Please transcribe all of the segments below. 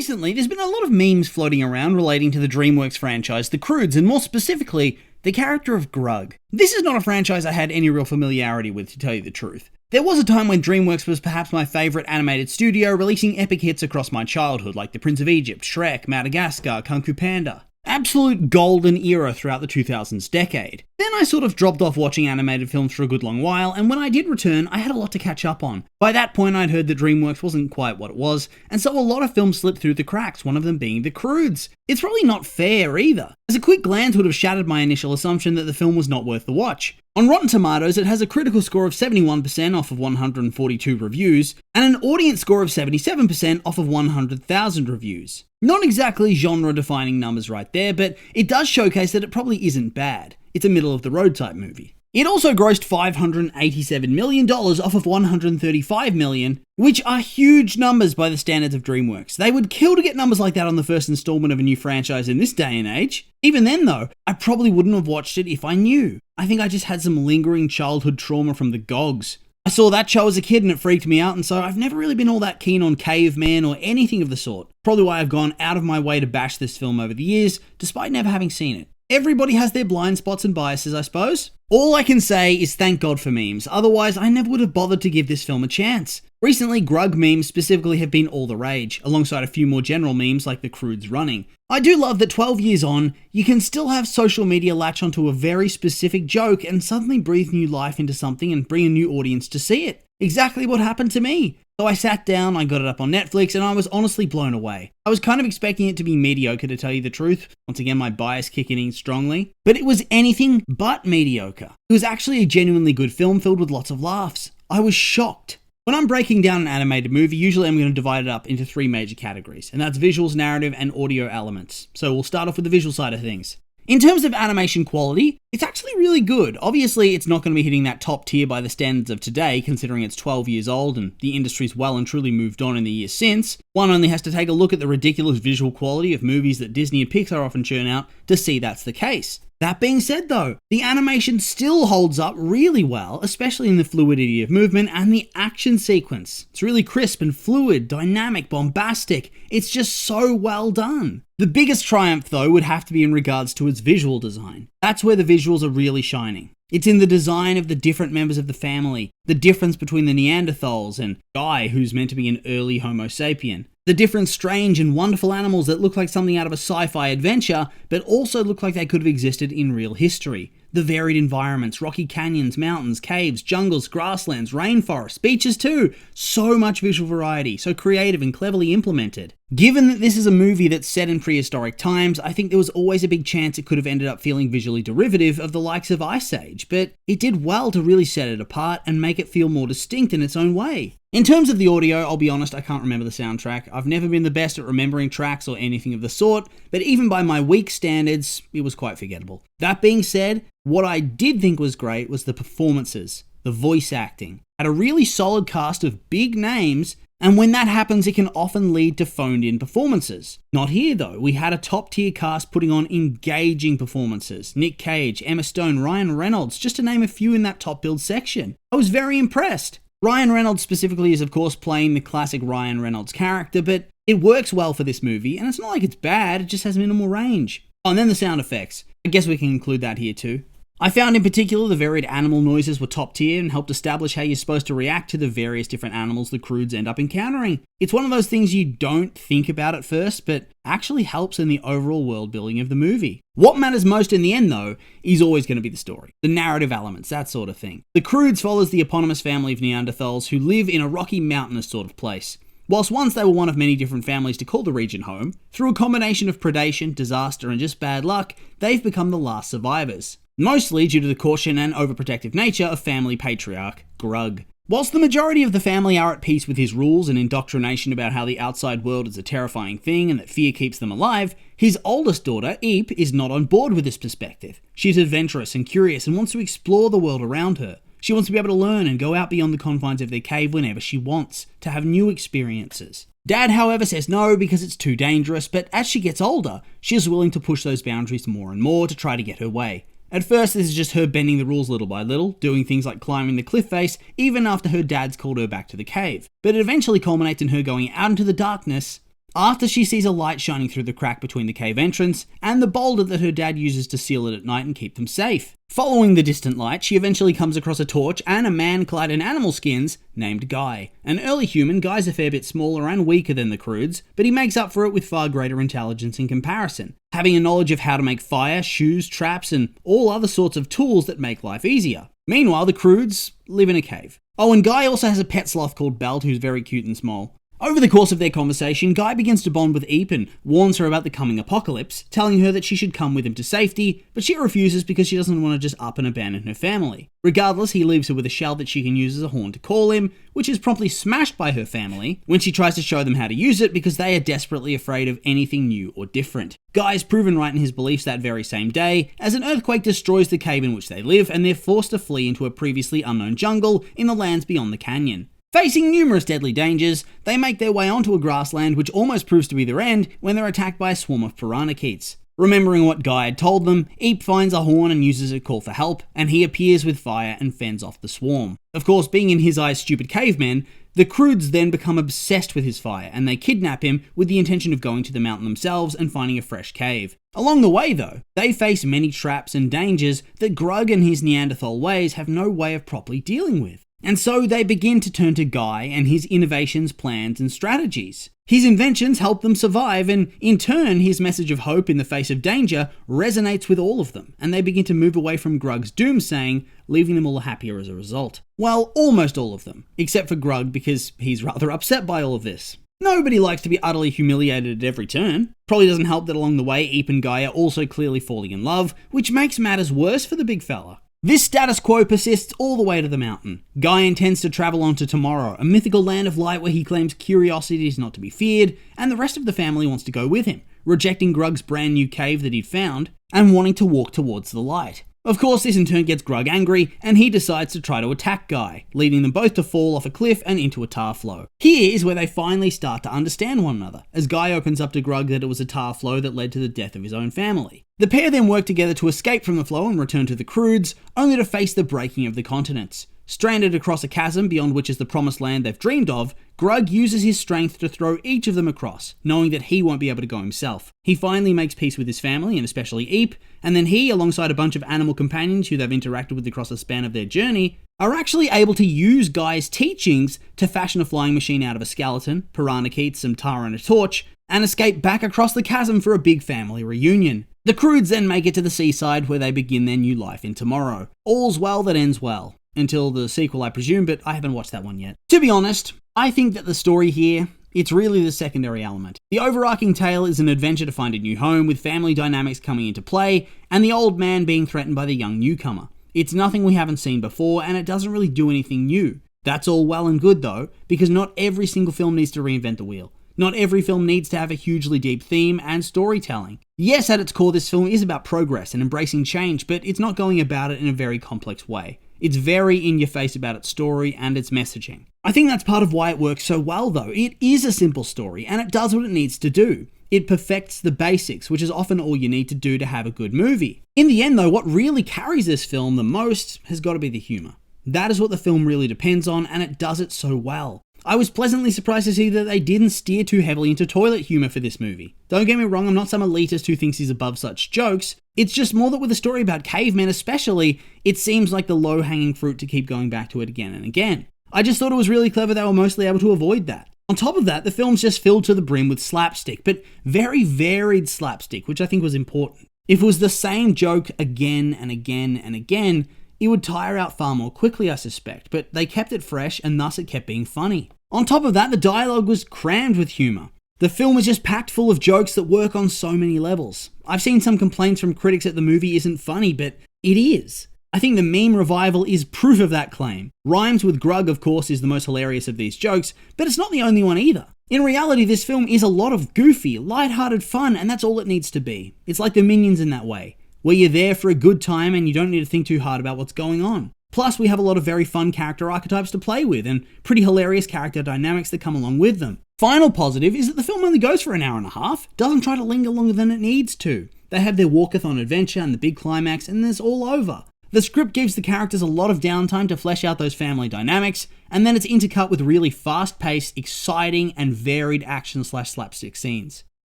Recently, there's been a lot of memes floating around relating to the DreamWorks franchise, the Croods, and more specifically, the character of Grug. This is not a franchise I had any real familiarity with, to tell you the truth. There was a time when DreamWorks was perhaps my favourite animated studio, releasing epic hits across my childhood, like The Prince of Egypt, Shrek, Madagascar, Kung Fu Panda. Absolute golden era throughout the 2000s decade. Then I sort of dropped off watching animated films for a good long while, and when I did return, I had a lot to catch up on. By that point, I'd heard that DreamWorks wasn't quite what it was, and so a lot of films slipped through the cracks, one of them being The Croods. It's probably not fair either, as a quick glance would have shattered my initial assumption that the film was not worth the watch. On Rotten Tomatoes, it has a critical score of 71% off of 142 reviews, and an audience score of 77% off of 100,000 reviews. Not exactly genre-defining numbers right there, but it does showcase that it probably isn't bad. It's a middle-of-the-road type movie. It also grossed $587 million off of $135 million, which are huge numbers by the standards of DreamWorks. They would kill to get numbers like that on the first installment of a new franchise in this day and age. Even then though, I probably wouldn't have watched it if I knew. I think I just had some lingering childhood trauma from the Gogs. I saw that show as a kid and it freaked me out, and so I've never really been all that keen on Caveman or anything of the sort. Probably why I've gone out of my way to bash this film over the years, despite never having seen it. Everybody has their blind spots and biases, I suppose. All I can say is thank God for memes, otherwise I never would have bothered to give this film a chance. Recently, Grug memes specifically have been all the rage, alongside a few more general memes like the Croods running. I do love that 12 years on, you can still have social media latch onto a very specific joke and suddenly breathe new life into something and bring a new audience to see it. Exactly what happened to me. So I sat down, I got it up on Netflix, and I was honestly blown away. I was kind of expecting it to be mediocre, to tell you the truth. Once again, my bias kicking in strongly. But it was anything but mediocre. It was actually a genuinely good film filled with lots of laughs. I was shocked. When I'm breaking down an animated movie, usually I'm going to divide it up into three major categories, and that's visuals, narrative, and audio elements. So we'll start off with the visual side of things. In terms of animation quality, it's actually really good. Obviously, it's not going to be hitting that top tier by the standards of today, considering it's 12 years old and the industry's well and truly moved on in the years since. One only has to take a look at the ridiculous visual quality of movies that Disney and Pixar often churn out to see that's the case. That being said though, the animation still holds up really well, especially in the fluidity of movement and the action sequence. It's really crisp and fluid, dynamic, bombastic. It's just so well done. The biggest triumph though would have to be in regards to its visual design. That's where the visuals are really shining. It's in the design of the different members of the family, the difference between the Neanderthals and Guy, who's meant to be an early Homo sapien. The different strange and wonderful animals that look like something out of a sci-fi adventure, but also look like they could have existed in real history. The varied environments, rocky canyons, mountains, caves, jungles, grasslands, rainforests, beaches too. So much visual variety, so creative and cleverly implemented. Given that this is a movie that's set in prehistoric times, I think there was always a big chance it could have ended up feeling visually derivative of the likes of Ice Age, but it did well to really set it apart and make it feel more distinct in its own way. In terms of the audio, I'll be honest, I can't remember the soundtrack. I've never been the best at remembering tracks or anything of the sort, but even by my weak standards, it was quite forgettable. That being said, what I did think was great was the performances, the voice acting. Had a really solid cast of big names, and when that happens, it can often lead to phoned-in performances. Not here though, we had a top-tier cast putting on engaging performances. Nick Cage, Emma Stone, Ryan Reynolds, just to name a few in that top-billed section. I was very impressed. Ryan Reynolds specifically is of course playing the classic Ryan Reynolds character, but it works well for this movie, and it's not like it's bad, it just has minimal range. Oh, and then the sound effects. I guess we can include that here too. I found in particular the varied animal noises were top tier and helped establish how you're supposed to react to the various different animals the Croods end up encountering. It's one of those things you don't think about at first, but actually helps in the overall world building of the movie. What matters most in the end though, is always going to be the story, the narrative elements, that sort of thing. The Croods follows the eponymous family of Neanderthals who live in a rocky mountainous sort of place. Whilst once they were one of many different families to call the region home, through a combination of predation, disaster and just bad luck, they've become the last survivors. Mostly due to the caution and overprotective nature of family patriarch Grug. Whilst the majority of the family are at peace with his rules and indoctrination about how the outside world is a terrifying thing and that fear keeps them alive, his oldest daughter, Eep, is not on board with this perspective. She's adventurous and curious and wants to explore the world around her. She wants to be able to learn and go out beyond the confines of their cave whenever she wants, to have new experiences. Dad, however, says no because it's too dangerous, but as she gets older, she is willing to push those boundaries more and more to try to get her way. At first, this is just her bending the rules little by little, doing things like climbing the cliff face, even after her dad's called her back to the cave. But it eventually culminates in her going out into the darkness after she sees a light shining through the crack between the cave entrance and the boulder that her dad uses to seal it at night and keep them safe. Following the distant light, she eventually comes across a torch and a man clad in animal skins named Guy. An early human, Guy's a fair bit smaller and weaker than the Croods, but he makes up for it with far greater intelligence in comparison, having a knowledge of how to make fire, shoes, traps, and all other sorts of tools that make life easier. Meanwhile, the Croods live in a cave. Oh, and Guy also has a pet sloth called Belt, who's very cute and small. Over the course of their conversation, Guy begins to bond with Eep and warns her about the coming apocalypse, telling her that she should come with him to safety, but she refuses because she doesn't want to just up and abandon her family. Regardless, he leaves her with a shell that she can use as a horn to call him, which is promptly smashed by her family when she tries to show them how to use it because they are desperately afraid of anything new or different. Guy is proven right in his beliefs that very same day, as an earthquake destroys the cave in which they live and they're forced to flee into a previously unknown jungle in the lands beyond the canyon. Facing numerous deadly dangers, they make their way onto a grassland which almost proves to be their end when they're attacked by a swarm of piranhakeets. Remembering what Guy had told them, Eep finds a horn and uses it to call for help, and he appears with fire and fends off the swarm. Of course, being in his eyes stupid cavemen, the Croods then become obsessed with his fire, and they kidnap him with the intention of going to the mountain themselves and finding a fresh cave. Along the way, though, they face many traps and dangers that Grug and his Neanderthal ways have no way of properly dealing with. And so they begin to turn to Guy and his innovations, plans, and strategies. His inventions help them survive, and in turn, his message of hope in the face of danger resonates with all of them, and they begin to move away from Grug's doomsaying, leaving them all happier as a result. Well, almost all of them, except for Grug because he's rather upset by all of this. Nobody likes to be utterly humiliated at every turn. Probably doesn't help that along the way, Eep and Guy are also clearly falling in love, which makes matters worse for the big fella. This status quo persists all the way to the mountain. Guy intends to travel on to Tomorrow, a mythical land of light where he claims curiosity is not to be feared, and the rest of the family wants to go with him, rejecting Grug's brand new cave that he'd found, and wanting to walk towards the light. Of course, this in turn gets Grug angry, and he decides to try to attack Guy, leading them both to fall off a cliff and into a tar flow. Here is where they finally start to understand one another, as Guy opens up to Grug that it was a tar flow that led to the death of his own family. The pair then work together to escape from the flow and return to the Croods, only to face the breaking of the continents. Stranded across a chasm beyond which is the promised land they've dreamed of, Grug uses his strength to throw each of them across, knowing that he won't be able to go himself. He finally makes peace with his family, and especially Eep, and then he, alongside a bunch of animal companions who they've interacted with across the span of their journey, are actually able to use Guy's teachings to fashion a flying machine out of a skeleton, piranhakeets, some tar and a torch, and escape back across the chasm for a big family reunion. The Croods then make it to the seaside where they begin their new life in Tomorrow. All's well that ends well. Until the sequel, I presume, but I haven't watched that one yet. To be honest, I think that the story here, it's really the secondary element. The overarching tale is an adventure to find a new home, with family dynamics coming into play, and the old man being threatened by the young newcomer. It's nothing we haven't seen before, and it doesn't really do anything new. That's all well and good though, because not every single film needs to reinvent the wheel. Not every film needs to have a hugely deep theme and storytelling. Yes, at its core, this film is about progress and embracing change, but it's not going about it in a very complex way. It's very in-your-face about its story and its messaging. I think that's part of why it works so well though. It is a simple story, and it does what it needs to do. It perfects the basics, which is often all you need to do to have a good movie. In the end though, what really carries this film the most has got to be the humour. That is what the film really depends on, and it does it so well. I was pleasantly surprised to see that they didn't steer too heavily into toilet humour for this movie. Don't get me wrong, I'm not some elitist who thinks he's above such jokes. It's just more that with a story about cavemen especially, it seems like the low-hanging fruit to keep going back to it again and again. I just thought it was really clever they were mostly able to avoid that. On top of that, the film's just filled to the brim with slapstick, but very varied slapstick, which I think was important. If it was the same joke again and again and again, it would tire out far more quickly, I suspect, but they kept it fresh and thus it kept being funny. On top of that, the dialogue was crammed with humour. The film is just packed full of jokes that work on so many levels. I've seen some complaints from critics that the movie isn't funny, but it is. I think the meme revival is proof of that claim. Rhymes with Grug, of course, is the most hilarious of these jokes, but it's not the only one either. In reality, this film is a lot of goofy, light-hearted fun, and that's all it needs to be. It's like the Minions in that way, where you're there for a good time and you don't need to think too hard about what's going on. Plus, we have a lot of very fun character archetypes to play with, and pretty hilarious character dynamics that come along with them. Final positive is that the film only goes for an hour and a half, doesn't try to linger longer than it needs to. They have their walkathon adventure and the big climax, and it's all over. The script gives the characters a lot of downtime to flesh out those family dynamics, and then it's intercut with really fast-paced, exciting, and varied action/slapstick scenes.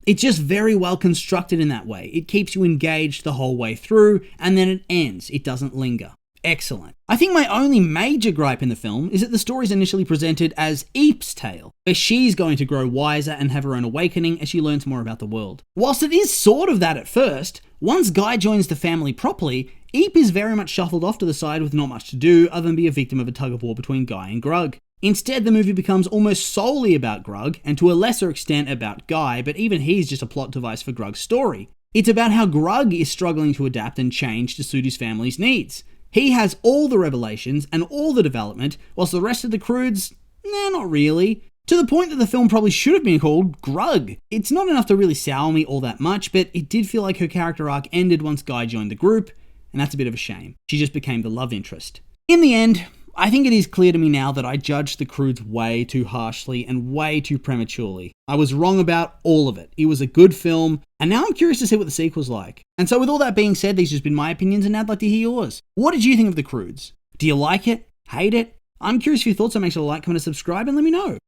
It's just very well constructed in that way. It keeps you engaged the whole way through, and then it ends. It doesn't linger. Excellent. I think my only major gripe in the film is that the story is initially presented as Eep's tale, where she's going to grow wiser and have her own awakening as she learns more about the world. Whilst it is sort of that at first, once Guy joins the family properly, Eep is very much shuffled off to the side with not much to do other than be a victim of a tug-of-war between Guy and Grug. Instead, the movie becomes almost solely about Grug, and to a lesser extent about Guy, but even he's just a plot device for Grug's story. It's about how Grug is struggling to adapt and change to suit his family's needs. He has all the revelations and all the development, whilst the rest of the Croods, not really. To the point that the film probably should have been called Grug. It's not enough to really sour me all that much, but it did feel like her character arc ended once Guy joined the group, and that's a bit of a shame. She just became the love interest. In the end, I think it is clear to me now that I judged the Croods way too harshly and way too prematurely. I was wrong about all of it. It was a good film, and now I'm curious to see what the sequel's like. And so with all that being said, these have just been my opinions, and I'd like to hear yours. What did you think of the Croods? Do you like it? Hate it? I'm curious for your thoughts, so make sure to like, comment, and subscribe, and let me know.